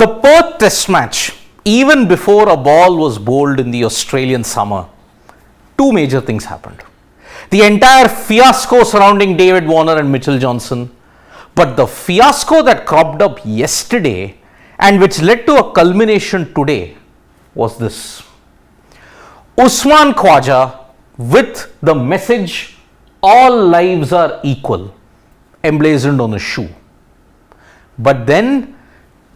The Perth Test match, even before a ball was bowled in the Australian summer, two major things happened. The entire fiasco surrounding David Warner and Mitchell Johnson, but the fiasco that cropped up yesterday and which led to a culmination today was this. Usman Khawaja with the message, all lives are equal, emblazoned on his shoe. But then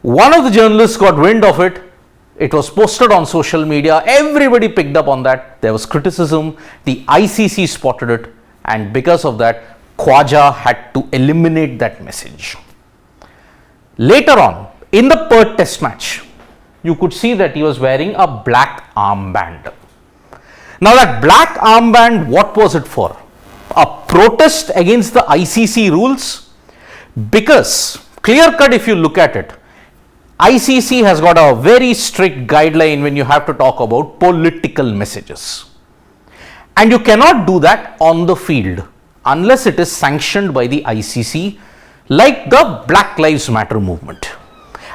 one of the journalists got wind of it. It was posted on social media. Everybody picked up on that. There was criticism. The ICC spotted it. And because of that, Khawaja had to eliminate that message. Later on, in the Perth Test match, you could see that he was wearing a black armband. Now that black armband, what was it for? A protest against the ICC rules? Because, clear cut if you look at it, ICC has got a very strict guideline when you have to talk about political messages. And you cannot do that on the field unless it is sanctioned by the ICC, like the Black Lives Matter movement.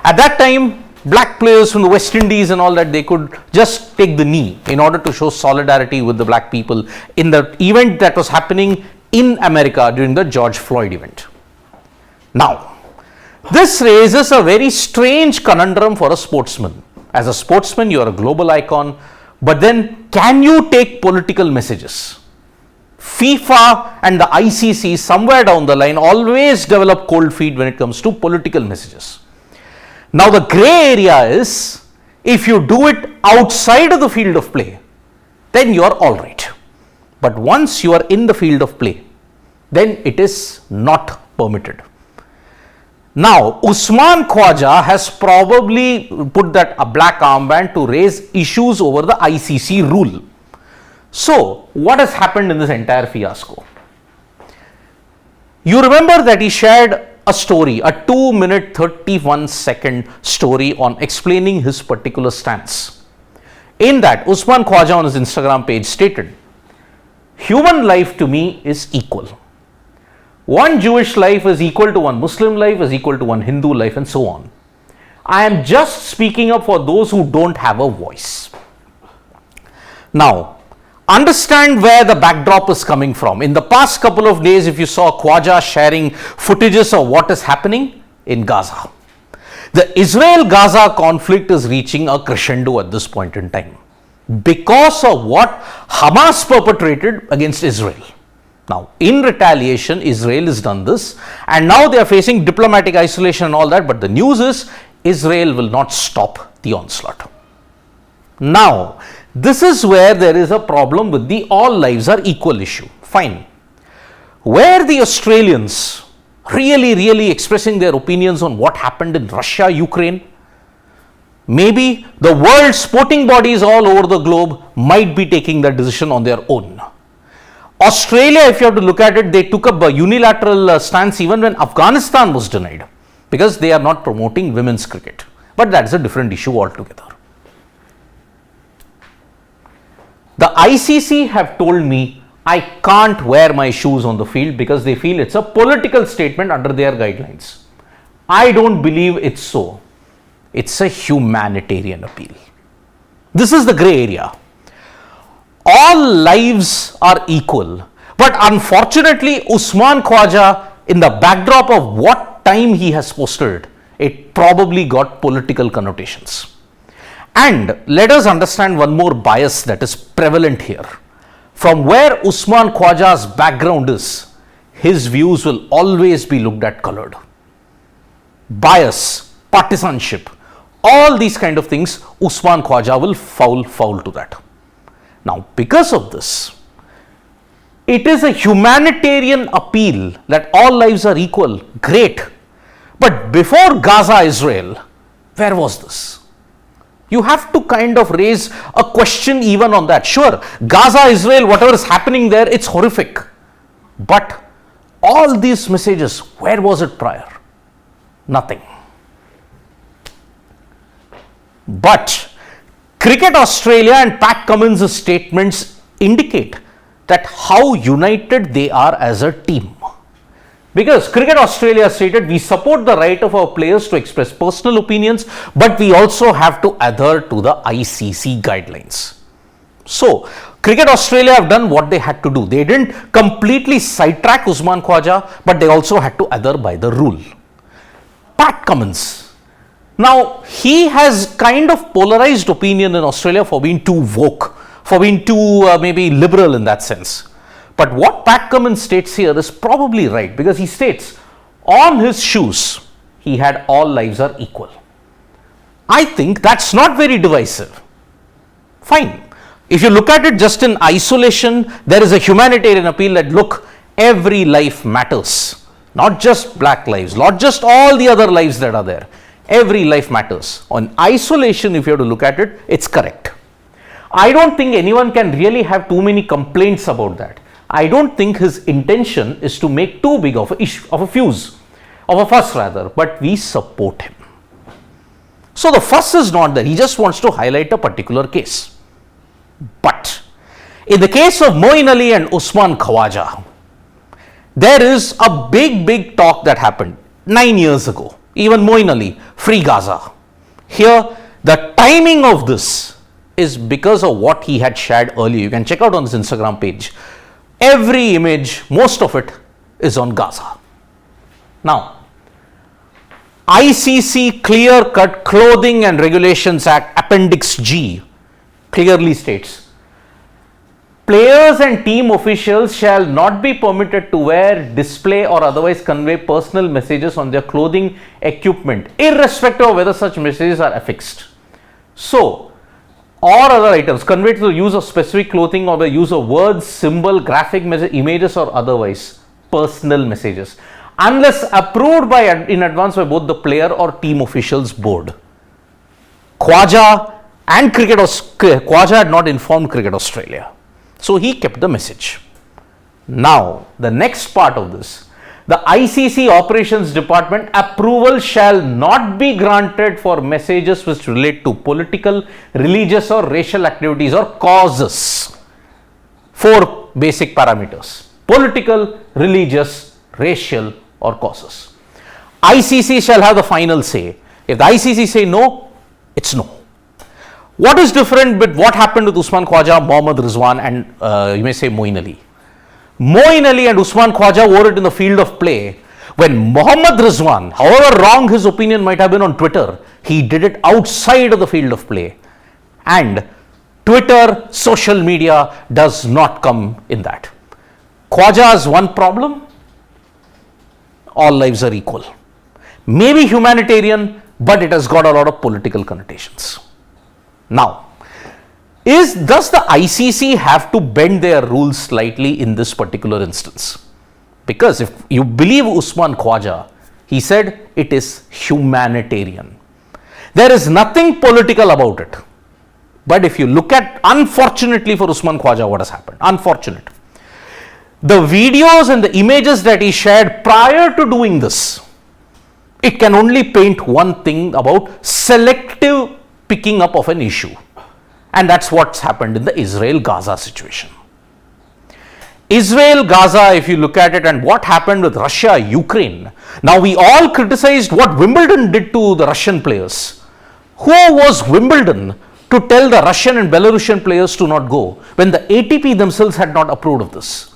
At that time, black players from the West Indies and all that, they could just take the knee in order to show solidarity with the black people in the event that was happening in America during the George Floyd event. Now, this raises a very strange conundrum for a sportsman. As a sportsman, you are a global icon, but then can you take political messages? FIFA and the ICC somewhere down the line always develop cold feet when it comes to political messages. Now the grey area is, if you do it outside of the field of play, then you are alright. But once you are in the field of play, then it is not permitted. Now, Usman Khawaja has probably put that a black armband to raise issues over the ICC rule. So, what has happened in this entire fiasco? You remember that he shared a story, a 2-minute 31-second story on explaining his particular stance. In that, Usman Khawaja on his Instagram page stated, "Human life to me is equal. One Jewish life is equal to one Muslim life, is equal to one Hindu life, and so on. I am just speaking up for those who don't have a voice." Now, understand where the backdrop is coming from. In the past couple of days, if you saw Khawaja sharing footages of what is happening in Gaza, the Israel-Gaza conflict is reaching a crescendo at this point in time because of what Hamas perpetrated against Israel. Now, in retaliation, Israel has done this, and now they are facing diplomatic isolation and all that, but the news is Israel will not stop the onslaught. Now, this is where there is a problem with the all lives are equal issue. Fine. Where the Australians really expressing their opinions on what happened in Russia, Ukraine, maybe the world sporting bodies all over the globe might be taking that decision on their own. Australia, if you have to look at it, they took up a unilateral stance even when Afghanistan was denied because they are not promoting women's cricket. But that is a different issue altogether. The ICC have told me I can't wear my shoes on the field because they feel it's a political statement under their guidelines. I don't believe it's so. It's a humanitarian appeal. This is the grey area. All lives are equal, but unfortunately Usman Khawaja, in the backdrop of what time he has posted, it probably got political connotations. And let us understand one more bias that is prevalent here. From where Usman Khawaja's background is, his views will always be looked at colored. Bias, partisanship, all these kind of things, Usman Khawaja will foul to that. Now, because of this, it is a humanitarian appeal that all lives are equal. Great. But before Gaza, Israel, where was this? You have to kind of raise a question even on that. Sure, Gaza, Israel, whatever is happening there, it's horrific. But all these messages, where was it prior? Nothing. But Cricket Australia and Pat Cummins' statements indicate that how united they are as a team. Because Cricket Australia stated, we support the right of our players to express personal opinions, but we also have to adhere to the ICC guidelines. So, Cricket Australia have done what they had to do. They didn't completely sidetrack Usman Khawaja, but they also had to adhere by the rule. Pat Cummins. Now, he has kind of polarized opinion in Australia for being too woke, for being too maybe liberal in that sense. But what Pat Cummins states here is probably right, because he states, on his shoes, he had all lives are equal. I think that's not very divisive. Fine. If you look at it just in isolation, there is a humanitarian appeal that, look, every life matters. Not just black lives, not just all the other lives that are there. Every life matters. On isolation, if you have to look at it, it's correct. I don't think anyone can really have too many complaints about that. I don't think his intention is to make too big of a fuss rather, but we support him. So the fuss is not there. He just wants to highlight a particular case. But in the case of Moeen Ali and Usman Khawaja, there is a big talk that happened 9 years ago. Even Moeen Ali, free Gaza. Here, the timing of this is because of what he had shared earlier. You can check out on his Instagram page. Every image, most of it, is on Gaza. Now, ICC clear-cut Clothing and Regulations Act Appendix G clearly states, players and team officials shall not be permitted to wear, display or otherwise convey personal messages on their clothing equipment, irrespective of whether such messages are affixed. So, or other items conveyed through the use of specific clothing or the use of words, symbol, graphic images or otherwise personal messages, unless approved in advance by both the player or team officials board. Khawaja had not informed Cricket Australia. So he kept the message. Now, the next part of this, the ICC Operations Department approval shall not be granted for messages which relate to political, religious or racial activities or causes. 4 basic parameters: political, religious, racial or causes. ICC shall have the final say. If the ICC say no, it's no. What is different with what happened with Usman Khawaja, Mohammad Rizwan and you may say Moeen Ali? Moeen Ali and Usman Khawaja wore it in the field of play. When Mohammad Rizwan, however wrong his opinion might have been on Twitter, he did it outside of the field of play. And Twitter, social media does not come in that. Khawaja has one problem: all lives are equal. Maybe humanitarian, but it has got a lot of political connotations. Now, does the ICC have to bend their rules slightly in this particular instance? Because if you believe Usman Khawaja, he said it is humanitarian. There is nothing political about it. But if you look at, unfortunately for Usman Khawaja, what has happened? Unfortunate. The videos and the images that he shared prior to doing this, it can only paint one thing about selective picking up of an issue. And that's what's happened in the Israel-Gaza situation. Israel-Gaza, if you look at it, and what happened with Russia-Ukraine. Now, we all criticized what Wimbledon did to the Russian players. Who was Wimbledon to tell the Russian and Belarusian players to not go when the ATP themselves had not approved of this?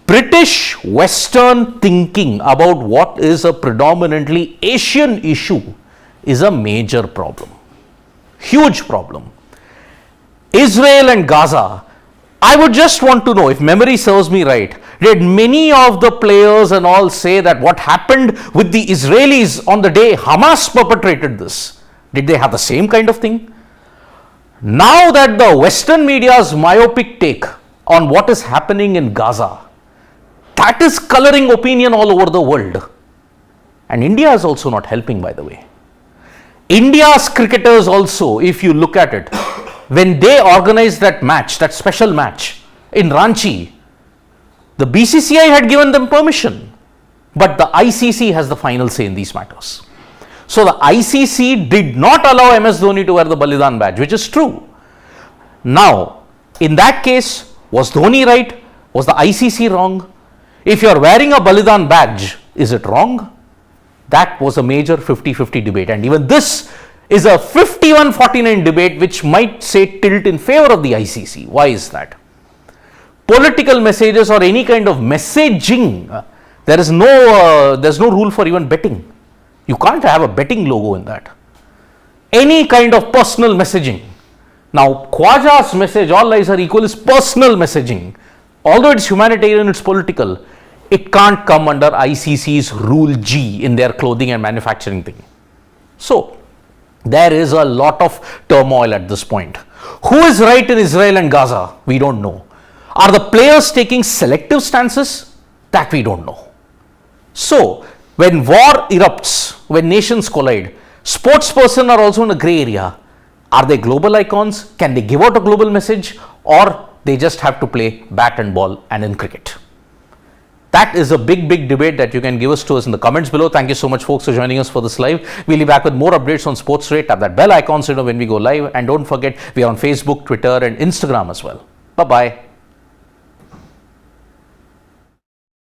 British Western thinking about what is a predominantly Asian issue is a major problem. Huge problem. Israel and Gaza, I would just want to know, if memory serves me right, did many of the players and all say that what happened with the Israelis on the day Hamas perpetrated this, did they have the same kind of thing? Now that the Western media's myopic take on what is happening in Gaza, that is coloring opinion all over the world. And India is also not helping, by the way. India's cricketers also, if you look at it, when they organized that match, that special match in Ranchi, the BCCI had given them permission, but the ICC has the final say in these matters. So the ICC did not allow MS Dhoni to wear the Balidan badge, which is true. Now, in that case, was Dhoni right? Was the ICC wrong? If you are wearing a Balidan badge, is it wrong? That was a major 50-50 debate, and even this is a 51-49 debate which might say tilt in favor of the ICC. Why is that? Political messages or any kind of messaging, there's no rule for even betting. You can't have a betting logo in that. Any kind of personal messaging. Now, Khawaja's message, all lives are equal, is personal messaging. Although it's humanitarian, it's political. It can't come under ICC's Rule G in their clothing and manufacturing thing. So, there is a lot of turmoil at this point. Who is right in Israel and Gaza? We don't know. Are the players taking selective stances? That we don't know. So, when war erupts, when nations collide, sportspersons are also in a grey area. Are they global icons? Can they give out a global message? Or they just have to play bat and ball and in cricket? That is a big debate that you can give us to us in the comments below. Thank you so much, folks, for joining us for this live. We'll be back with more updates on Sports Rate. Tap that bell icon so you know when we go live. And don't forget, we are on Facebook, Twitter and Instagram as well. Bye-bye.